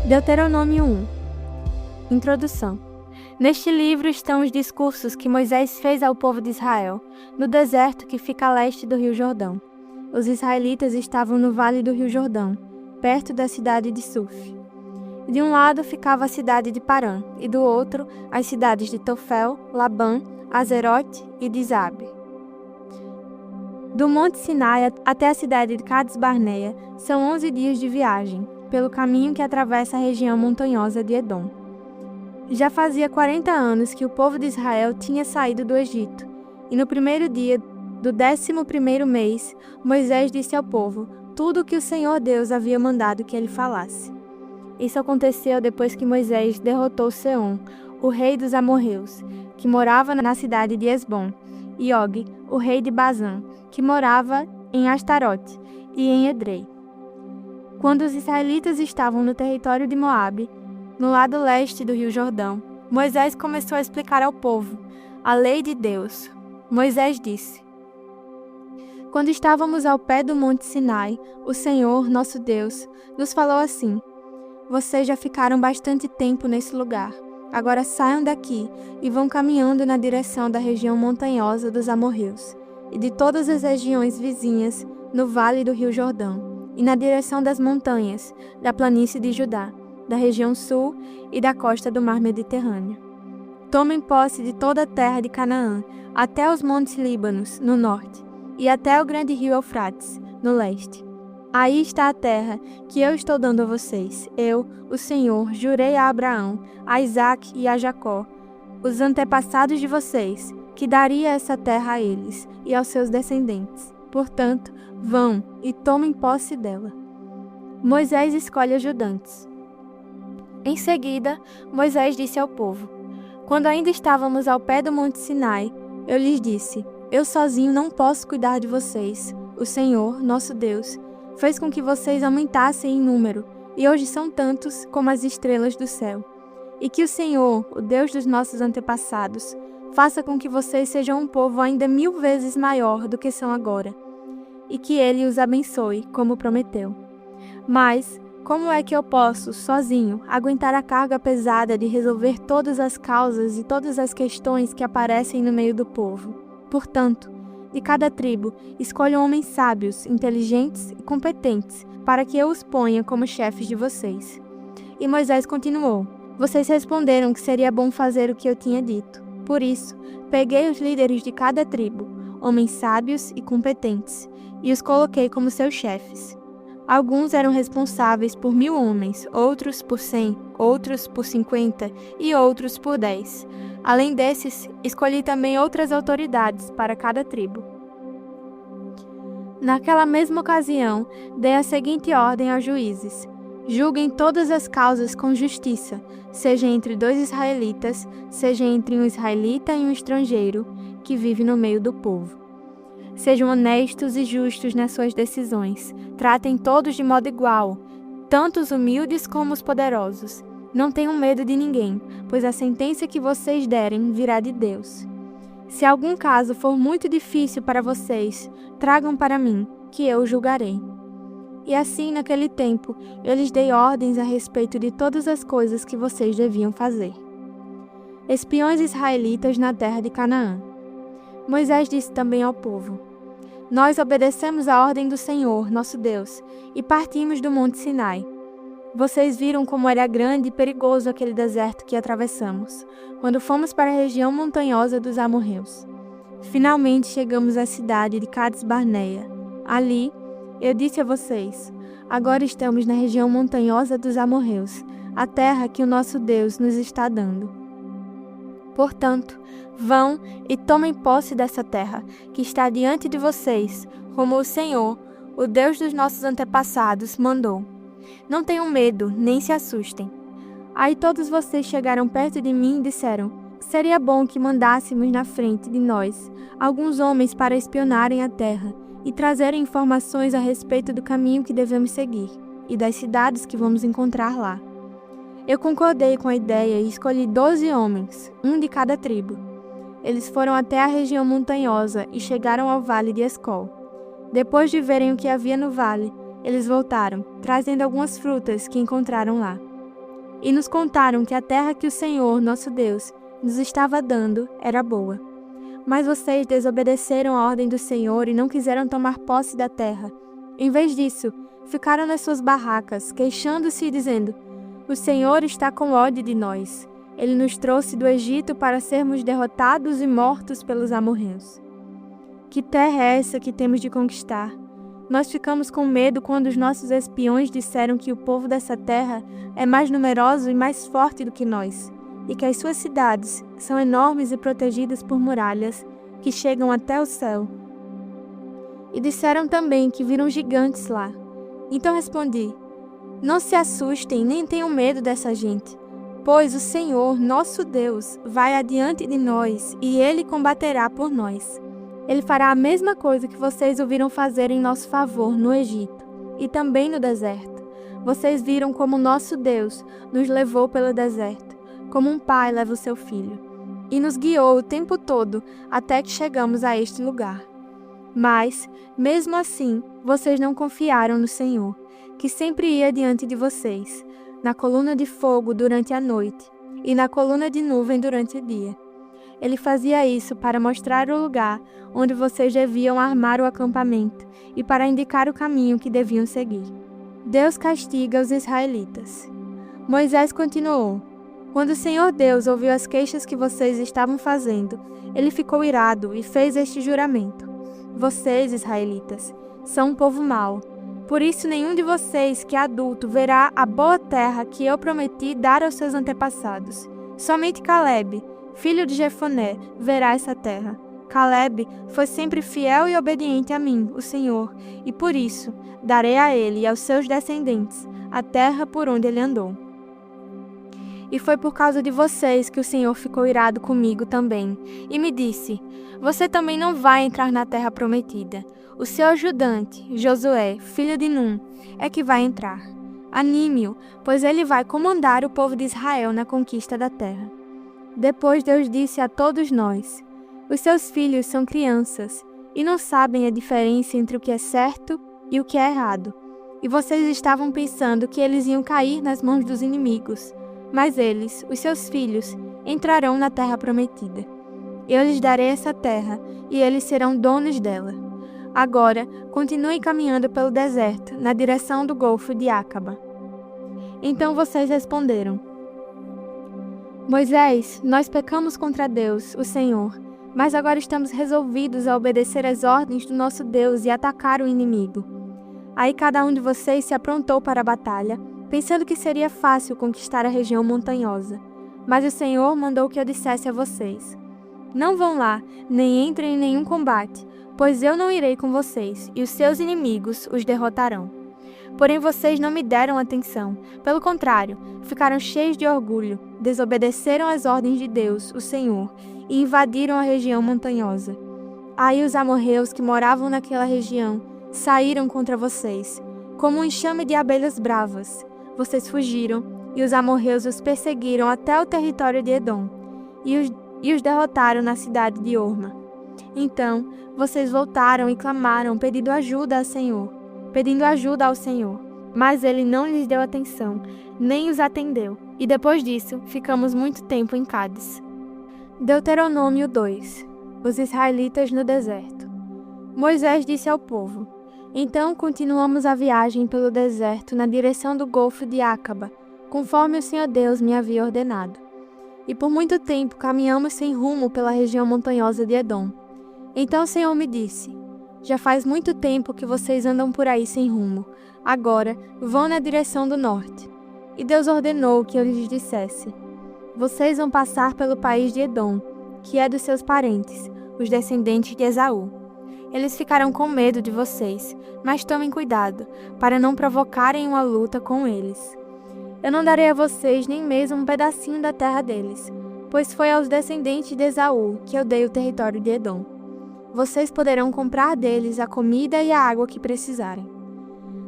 Deuteronômio 1. Introdução. Neste livro estão os discursos que Moisés fez ao povo de Israel, no deserto que fica a leste do Rio Jordão. Os israelitas estavam no vale do Rio Jordão, perto da cidade de Suf. De um lado ficava a cidade de Parã, e do outro as cidades de Tofel, Labã, Azerote e Dizabe. Do Monte Sinai até a cidade de Cades-Barneia são 11 dias de viagem, pelo caminho que atravessa a região montanhosa de Edom. Já fazia 40 anos que o povo de Israel tinha saído do Egito, e no primeiro dia do 11º mês, Moisés disse ao povo tudo o que o Senhor Deus havia mandado que ele falasse. Isso aconteceu depois que Moisés derrotou Seom, o rei dos amorreus, que morava na cidade de Esbom, e Og, o rei de Bazã, que morava em Astarote e em Edrei. Quando os israelitas estavam no território de Moabe, no lado leste do Rio Jordão, Moisés começou a explicar ao povo a lei de Deus. Moisés disse: Quando estávamos ao pé do Monte Sinai, o Senhor, nosso Deus, nos falou assim: Vocês já ficaram bastante tempo nesse lugar. Agora saiam daqui e vão caminhando na direção da região montanhosa dos amorreus e de todas as regiões vizinhas no vale do Rio Jordão, e na direção das montanhas, da planície de Judá, da região sul e da costa do mar Mediterrâneo. Tomem posse de toda a terra de Canaã, até os montes Líbanos, no norte, e até o grande rio Eufrates, no leste. Aí está a terra que eu estou dando a vocês. Eu, o Senhor, jurei a Abraão, a Isaque e a Jacó, os antepassados de vocês, que daria essa terra a eles e aos seus descendentes. Portanto, vão e tomem posse dela. Moisés escolhe ajudantes. Em seguida, Moisés disse ao povo: Quando ainda estávamos ao pé do Monte Sinai, eu lhes disse: Eu sozinho não posso cuidar de vocês. O Senhor, nosso Deus, fez com que vocês aumentassem em número, e hoje são tantos como as estrelas do céu. E que o Senhor, o Deus dos nossos antepassados, faça com que vocês sejam um povo ainda 1000 vezes maior do que são agora, e que Ele os abençoe, como prometeu. Mas, como é que eu posso, sozinho, aguentar a carga pesada de resolver todas as causas e todas as questões que aparecem no meio do povo? Portanto, de cada tribo, escolham homens sábios, inteligentes e competentes, para que eu os ponha como chefes de vocês. E Moisés continuou: Vocês responderam que seria bom fazer o que eu tinha dito. Por isso, peguei os líderes de cada tribo, homens sábios e competentes, e os coloquei como seus chefes. Alguns eram responsáveis por 1000 homens, outros por 100, outros por 50 e outros por 10. Além desses, escolhi também outras autoridades para cada tribo. Naquela mesma ocasião, dei a seguinte ordem aos juízes: Julguem todas as causas com justiça, seja entre 2 israelitas, seja entre um israelita e um estrangeiro que vive no meio do povo. Sejam honestos e justos nas suas decisões. Tratem todos de modo igual, tanto os humildes como os poderosos. Não tenham medo de ninguém, pois a sentença que vocês derem virá de Deus. Se algum caso for muito difícil para vocês, tragam para mim, que eu julgarei. E assim, naquele tempo, eu lhes dei ordens a respeito de todas as coisas que vocês deviam fazer. Espiões israelitas na terra de Canaã. Moisés disse também ao povo: Nós obedecemos a ordem do Senhor, nosso Deus, e partimos do Monte Sinai. Vocês viram como era grande e perigoso aquele deserto que atravessamos, quando fomos para a região montanhosa dos amorreus. Finalmente chegamos à cidade de Cades-Barneia. Ali, eu disse a vocês: Agora estamos na região montanhosa dos amorreus, a terra que o nosso Deus nos está dando. Portanto, vão e tomem posse dessa terra, que está diante de vocês, como o Senhor, o Deus dos nossos antepassados, mandou. Não tenham medo, nem se assustem. Aí todos vocês chegaram perto de mim e disseram: Seria bom que mandássemos na frente de nós alguns homens para espionarem a terra e trazerem informações a respeito do caminho que devemos seguir e das cidades que vamos encontrar lá. Eu concordei com a ideia e escolhi 12 homens, um de cada tribo. Eles foram até a região montanhosa e chegaram ao vale de Escol. Depois de verem o que havia no vale, eles voltaram, trazendo algumas frutas que encontraram lá. e nos contaram que a terra que o Senhor, nosso Deus, nos estava dando era boa. Mas vocês desobedeceram a ordem do Senhor e não quiseram tomar posse da terra. Em vez disso, ficaram nas suas barracas, queixando-se e dizendo: O Senhor está com ódio de nós. Ele nos trouxe do Egito para sermos derrotados e mortos pelos amorreus. Que terra é essa que temos de conquistar? Nós ficamos com medo quando os nossos espiões disseram que o povo dessa terra é mais numeroso e mais forte do que nós, e que as suas cidades são enormes e protegidas por muralhas que chegam até o céu. E disseram também que viram gigantes lá. Então respondi: Não se assustem, nem tenham medo dessa gente, pois o Senhor, nosso Deus, vai adiante de nós e Ele combaterá por nós. Ele fará a mesma coisa que vocês ouviram fazer em nosso favor no Egito e também no deserto. Vocês viram como nosso Deus nos levou pelo deserto, como um pai leva o seu filho, e nos guiou o tempo todo até que chegamos a este lugar. Mas, mesmo assim, vocês não confiaram no Senhor, que sempre ia diante de vocês, na coluna de fogo durante a noite e na coluna de nuvem durante o dia. Ele fazia isso para mostrar o lugar onde vocês deviam armar o acampamento e para indicar o caminho que deviam seguir. Deus castiga os israelitas. Moisés continuou: Quando o Senhor Deus ouviu as queixas que vocês estavam fazendo, ele ficou irado e fez este juramento: Vocês, israelitas, são um povo mau. Por isso nenhum de vocês que é adulto verá a boa terra que eu prometi dar aos seus antepassados. Somente Caleb, filho de Jefoné, verá essa terra. Caleb foi sempre fiel e obediente a mim, o Senhor, e por isso darei a ele e aos seus descendentes a terra por onde ele andou. E foi por causa de vocês que o Senhor ficou irado comigo também, e me disse: Você também não vai entrar na terra prometida. O seu ajudante, Josué, filho de Num, é que vai entrar. Anime-o, pois ele vai comandar o povo de Israel na conquista da terra. Depois Deus disse a todos nós: Os seus filhos são crianças e não sabem a diferença entre o que é certo e o que é errado. E vocês estavam pensando que eles iam cair nas mãos dos inimigos. Mas eles, os seus filhos, entrarão na terra prometida. Eu lhes darei essa terra e eles serão donos dela. Agora, continuem caminhando pelo deserto, na direção do Golfo de Acaba. Então vocês responderam: Moisés, nós pecamos contra Deus, o Senhor, mas agora estamos resolvidos a obedecer às ordens do nosso Deus e atacar o inimigo. Aí cada um de vocês se aprontou para a batalha, pensando que seria fácil conquistar a região montanhosa. Mas o Senhor mandou que eu dissesse a vocês: Não vão lá, nem entrem em nenhum combate, pois eu não irei com vocês, e os seus inimigos os derrotarão. Porém vocês não me deram atenção. Pelo contrário, ficaram cheios de orgulho, desobedeceram às ordens de Deus, o Senhor, e invadiram a região montanhosa. Aí os amorreus que moravam naquela região saíram contra vocês, como um enxame de abelhas bravas. Vocês fugiram, e os amorreus os perseguiram até o território de Edom, e os derrotaram na cidade de Orma. Então, vocês voltaram e clamaram, pedindo ajuda ao Senhor. Mas ele não lhes deu atenção, nem os atendeu. E depois disso, ficamos muito tempo em Cádiz. Deuteronômio 2. Os israelitas no deserto. Moisés disse ao povo: Então continuamos a viagem pelo deserto na direção do Golfo de Acaba, conforme o Senhor Deus me havia ordenado. E por muito tempo caminhamos sem rumo pela região montanhosa de Edom. Então o Senhor me disse: Já faz muito tempo que vocês andam por aí sem rumo. Agora vão na direção do norte. E Deus ordenou que eu lhes dissesse: Vocês vão passar pelo país de Edom, que é dos seus parentes, os descendentes de Esaú. Eles ficarão com medo de vocês, mas tomem cuidado, para não provocarem uma luta com eles. Eu não darei a vocês nem mesmo um pedacinho da terra deles, pois foi aos descendentes de Esaú que eu dei o território de Edom. Vocês poderão comprar deles a comida e a água que precisarem.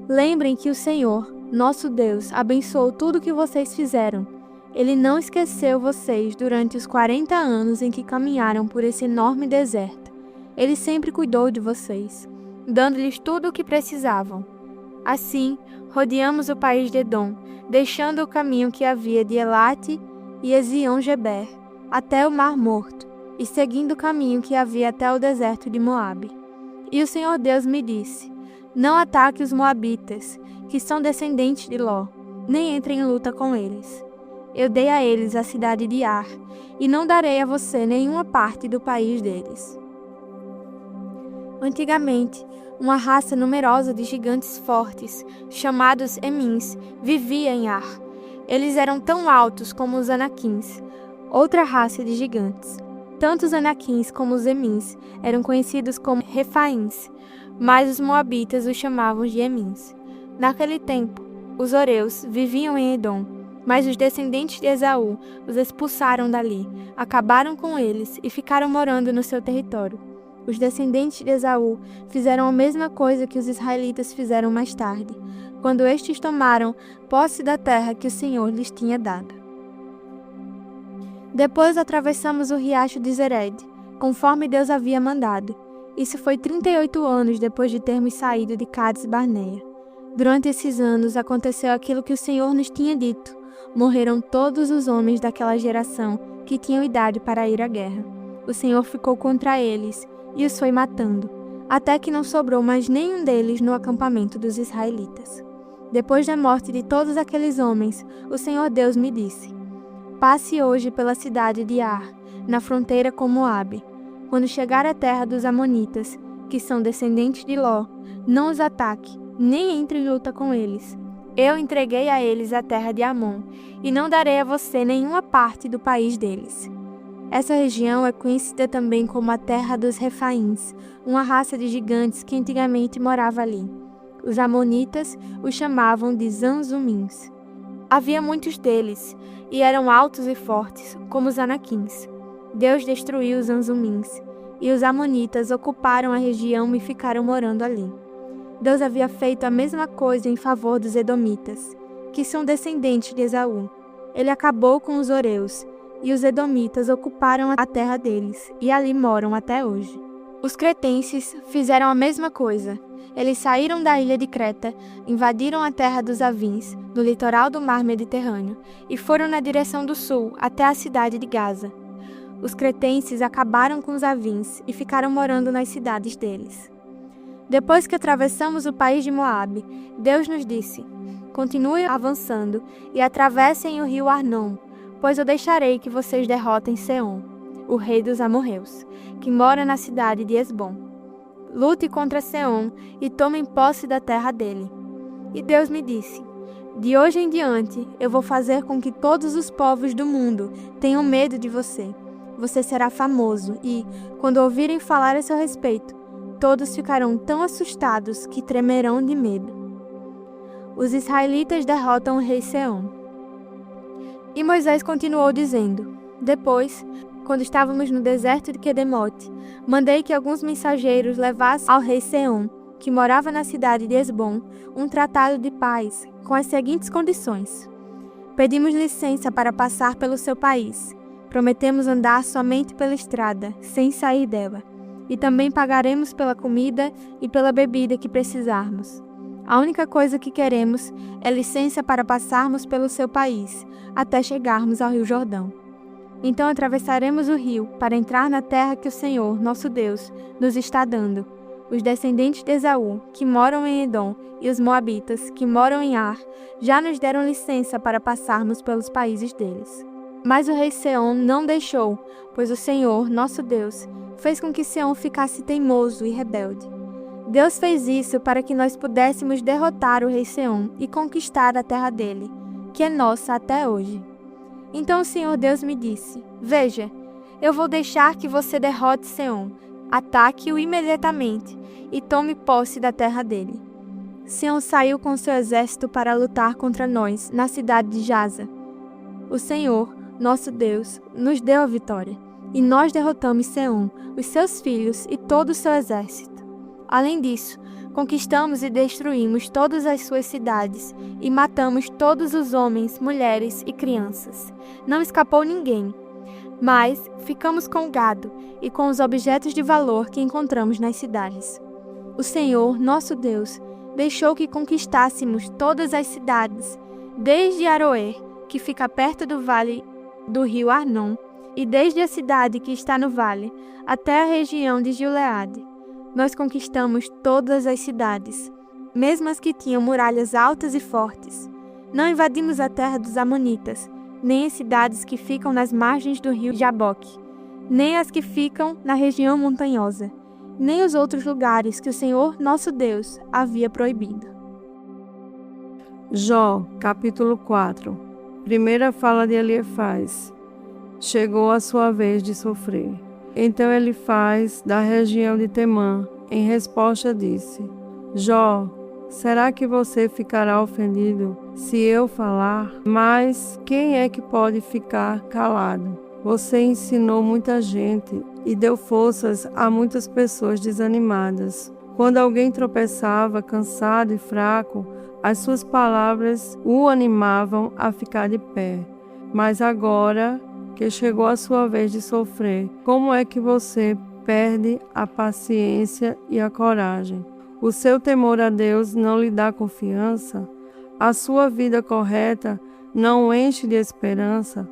Lembrem que o Senhor, nosso Deus, abençoou tudo o que vocês fizeram. Ele não esqueceu vocês durante os 40 anos em que caminharam por esse enorme deserto. Ele sempre cuidou de vocês, dando-lhes tudo o que precisavam. Assim, rodeamos o país de Edom, deixando o caminho que havia de Elate e Ezion-Geber, até o Mar Morto, e seguindo o caminho que havia até o deserto de Moabe. E o Senhor Deus me disse: não ataque os moabitas, que são descendentes de Ló, nem entre em luta com eles. Eu dei a eles a cidade de Ar, e não darei a você nenhuma parte do país deles. Antigamente, uma raça numerosa de gigantes fortes, chamados Emins, vivia em Ar. Eles eram tão altos como os Anaquins, outra raça de gigantes. Tanto os Anaquins como os Emins eram conhecidos como Refaíns, mas os moabitas os chamavam de Emins. Naquele tempo, os Horeus viviam em Edom, mas os descendentes de Esaú os expulsaram dali, acabaram com eles e ficaram morando no seu território. Os descendentes de Esaú fizeram a mesma coisa que os israelitas fizeram mais tarde, quando estes tomaram posse da terra que o Senhor lhes tinha dado. Depois atravessamos o riacho de Zered, conforme Deus havia mandado. Isso foi 38 anos depois de termos saído de Cades-Barneia. Durante esses anos aconteceu aquilo que o Senhor nos tinha dito. Morreram todos os homens daquela geração que tinham idade para ir à guerra. O Senhor ficou contra eles e os foi matando, até que não sobrou mais nenhum deles no acampamento dos israelitas. Depois da morte de todos aqueles homens, o Senhor Deus me disse: passe hoje pela cidade de Ar, na fronteira com Moabe. Quando chegar à terra dos Amonitas, que são descendentes de Ló, não os ataque, nem entre em luta com eles. Eu entreguei a eles a terra de Amon, e não darei a você nenhuma parte do país deles. Essa região é conhecida também como a terra dos Refaíns, uma raça de gigantes que antigamente morava ali. Os amonitas os chamavam de Zanzumins. Havia muitos deles, e eram altos e fortes, como os Anaquins. Deus destruiu os Zanzumins, e os amonitas ocuparam a região e ficaram morando ali. Deus havia feito a mesma coisa em favor dos edomitas, que são descendentes de Esaú. Ele acabou com os Horeus, e os edomitas ocuparam a terra deles, e ali moram até hoje. Os cretenses fizeram a mesma coisa. Eles saíram da ilha de Creta, invadiram a terra dos Avins, no litoral do mar Mediterrâneo, e foram na direção do sul, até a cidade de Gaza. Os cretenses acabaram com os Avins e ficaram morando nas cidades deles. Depois que atravessamos o país de Moabe, Deus nos disse: continuem avançando e atravessem o rio Arnon, pois eu deixarei que vocês derrotem Seom, o rei dos amorreus, que mora na cidade de Esbom. Lute contra Seom e tomem posse da terra dele. E Deus me disse: de hoje em diante eu vou fazer com que todos os povos do mundo tenham medo de você. Você será famoso e, quando ouvirem falar a seu respeito, todos ficarão tão assustados que tremerão de medo. Os israelitas derrotam o rei Seom. E Moisés continuou dizendo: depois, quando estávamos no deserto de Quedemote, mandei que alguns mensageiros levassem ao rei Seom, que morava na cidade de Esbom, um tratado de paz, com as seguintes condições: pedimos licença para passar pelo seu país, prometemos andar somente pela estrada, sem sair dela, e também pagaremos pela comida e pela bebida que precisarmos. A única coisa que queremos é licença para passarmos pelo seu país, até chegarmos ao Rio Jordão. Então atravessaremos o rio para entrar na terra que o Senhor, nosso Deus, nos está dando. Os descendentes de Esaú, que moram em Edom, e os moabitas, que moram em Ar, já nos deram licença para passarmos pelos países deles. Mas o rei Seom não deixou, pois o Senhor, nosso Deus, fez com que Seom ficasse teimoso e rebelde. Deus fez isso para que nós pudéssemos derrotar o rei Seom e conquistar a terra dele, que é nossa até hoje. Então o Senhor Deus me disse: veja, eu vou deixar que você derrote Seom, ataque-o imediatamente e tome posse da terra dele. Seom saiu com seu exército para lutar contra nós na cidade de Jaza. O Senhor, nosso Deus, nos deu a vitória, e nós derrotamos Seom, os seus filhos e todo o seu exército. Além disso, conquistamos e destruímos todas as suas cidades e matamos todos os homens, mulheres e crianças. Não escapou ninguém, mas ficamos com o gado e com os objetos de valor que encontramos nas cidades. O Senhor, nosso Deus, deixou que conquistássemos todas as cidades, desde Aroer, que fica perto do vale do rio Arnon, e desde a cidade que está no vale, até a região de Gileade. Nós conquistamos todas as cidades, mesmo as que tinham muralhas altas e fortes. Não invadimos a terra dos amonitas, nem as cidades que ficam nas margens do rio Jaboque, nem as que ficam na região montanhosa, nem os outros lugares que o Senhor nosso Deus havia proibido. Jó, capítulo 4. Primeira fala de Eliefaz. Chegou a sua vez de sofrer. Então Eliefaz, da região de Temã, em resposta disse: Jó, será que você ficará ofendido se eu falar? Mas quem é que pode ficar calado? Você ensinou muita gente e deu forças a muitas pessoas desanimadas. Quando alguém tropeçava, cansado e fraco, as suas palavras o animavam a ficar de pé. Mas agora que chegou a sua vez de sofrer, como é que você perde a paciência e a coragem? O seu temor a Deus não lhe dá confiança? A sua vida correta não o enche de esperança?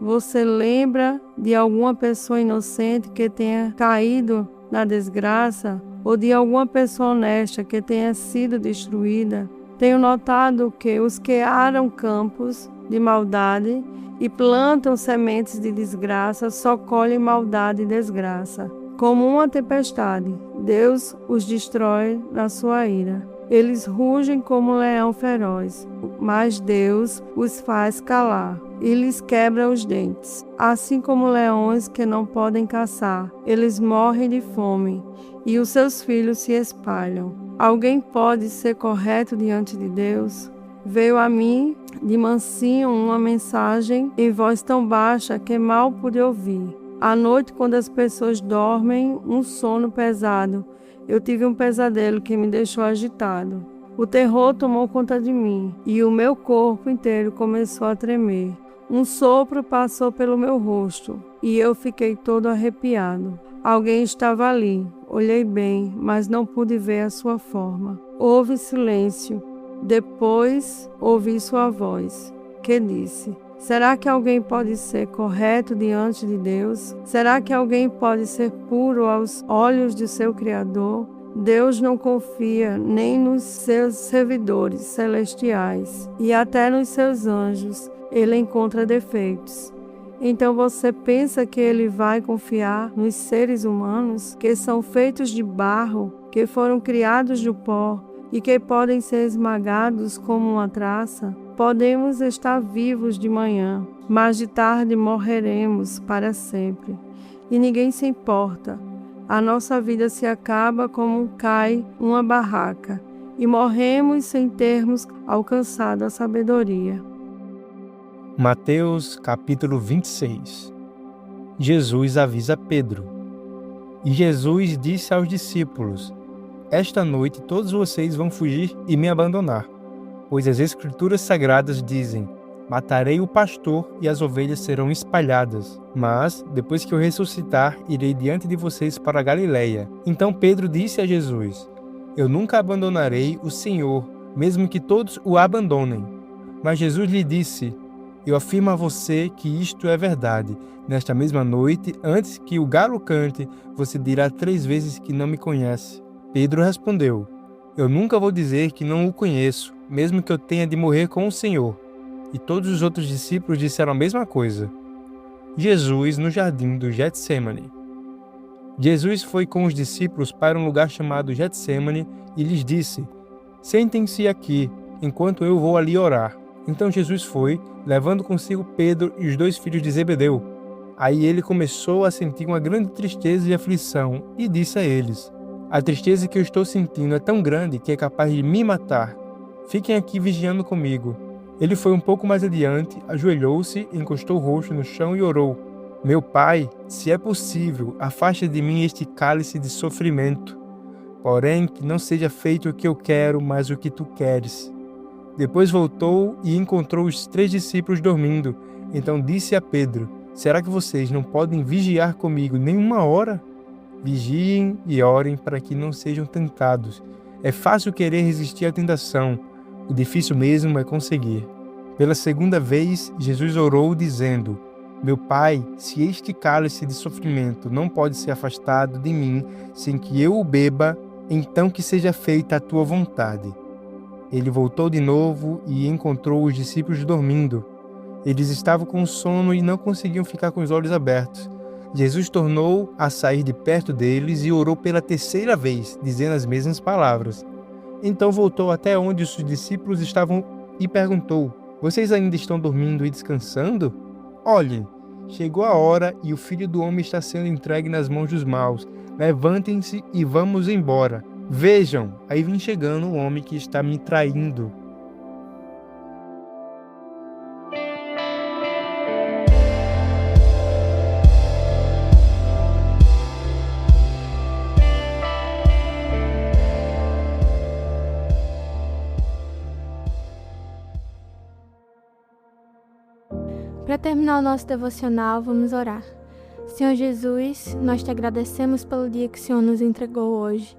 Você lembra de alguma pessoa inocente que tenha caído na desgraça? Ou de alguma pessoa honesta que tenha sido destruída? Tenho notado que os que aram campos de maldade e plantam sementes de desgraça só colhem maldade e desgraça. Como uma tempestade, Deus os destrói na sua ira. Eles rugem como um leão feroz, mas Deus os faz calar e lhes quebra os dentes. Assim como leões que não podem caçar, eles morrem de fome e os seus filhos se espalham. Alguém pode ser correto diante de Deus? Veio a mim de mansinho uma mensagem em voz tão baixa que mal pude ouvir. À noite, quando as pessoas dormem um sono pesado, eu tive um pesadelo que me deixou agitado. O terror tomou conta de mim e o meu corpo inteiro começou a tremer. Um sopro passou pelo meu rosto e eu fiquei todo arrepiado. Alguém estava ali. Olhei bem, mas não pude ver a sua forma. Houve silêncio. Depois ouvi sua voz, que disse: será que alguém pode ser correto diante de Deus? Será que alguém pode ser puro aos olhos de seu Criador? Deus não confia nem nos seus servidores celestiais e até nos seus anjos ele encontra defeitos. Então você pensa que ele vai confiar nos seres humanos que são feitos de barro, que foram criados do pó e que podem ser esmagados como uma traça? Podemos estar vivos de manhã, mas de tarde morreremos para sempre. E ninguém se importa. A nossa vida se acaba como cai uma barraca, e morremos sem termos alcançado a sabedoria. Mateus capítulo 26. Jesus avisa Pedro. E Jesus disse aos discípulos: esta noite todos vocês vão fugir e me abandonar, pois as Escrituras Sagradas dizem: matarei o pastor e as ovelhas serão espalhadas. Mas, depois que eu ressuscitar, irei diante de vocês para a Galileia. Então Pedro disse a Jesus: eu nunca abandonarei o Senhor, mesmo que todos o abandonem. Mas Jesus lhe disse: eu afirmo a você que isto é verdade. Nesta mesma noite, antes que o galo cante, você dirá 3 vezes que não me conhece. Pedro respondeu: eu nunca vou dizer que não o conheço, mesmo que eu tenha de morrer com o Senhor. E todos os outros discípulos disseram a mesma coisa. Jesus no jardim do Getsêmani. Jesus foi com os discípulos para um lugar chamado Getsêmani e lhes disse: sentem-se aqui, enquanto eu vou ali orar. Então Jesus foi, levando consigo Pedro e os 2 filhos de Zebedeu. Aí ele começou a sentir uma grande tristeza e aflição e disse a eles: a tristeza que eu estou sentindo é tão grande que é capaz de me matar. Fiquem aqui vigiando comigo. Ele foi um pouco mais adiante, ajoelhou-se, encostou o rosto no chão e orou: meu Pai, se é possível, afasta de mim este cálice de sofrimento. Porém, que não seja feito o que eu quero, mas o que tu queres. Depois voltou e encontrou os 3 discípulos dormindo. Então disse a Pedro: será que vocês não podem vigiar comigo nem 1 hora? Vigiem e orem para que não sejam tentados. É fácil querer resistir à tentação, o difícil mesmo é conseguir. Pela segunda vez, Jesus orou dizendo: Meu Pai, se este cálice de sofrimento não pode ser afastado de mim sem que eu o beba, então que seja feita a tua vontade. Ele voltou de novo e encontrou os discípulos dormindo. Eles estavam com sono e não conseguiam ficar com os olhos abertos. Jesus tornou a sair de perto deles e orou pela terceira vez, dizendo as mesmas palavras. Então voltou até onde os discípulos estavam e perguntou: Vocês ainda estão dormindo e descansando? Olhem, chegou a hora e o Filho do Homem está sendo entregue nas mãos dos maus. Levantem-se e vamos embora. Vejam, aí vem chegando o homem que está me traindo. Para terminar o nosso devocional, vamos orar. Senhor Jesus, nós te agradecemos pelo dia que o Senhor nos entregou hoje.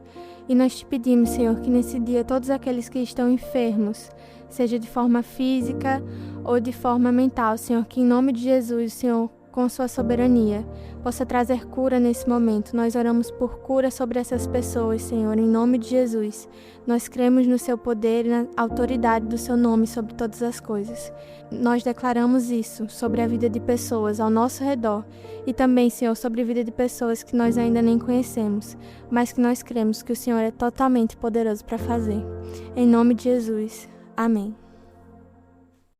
E nós te pedimos, Senhor, que nesse dia todos aqueles que estão enfermos, seja de forma física ou de forma mental, Senhor, que em nome de Jesus, Senhor, com sua soberania, possa trazer cura nesse momento. Nós oramos por cura sobre essas pessoas, Senhor, em nome de Jesus. Nós cremos no seu poder e na autoridade do seu nome sobre todas as coisas. Nós declaramos isso sobre a vida de pessoas ao nosso redor e também, Senhor, sobre a vida de pessoas que nós ainda nem conhecemos, mas que nós cremos que o Senhor é totalmente poderoso para fazer. Em nome de Jesus. Amém.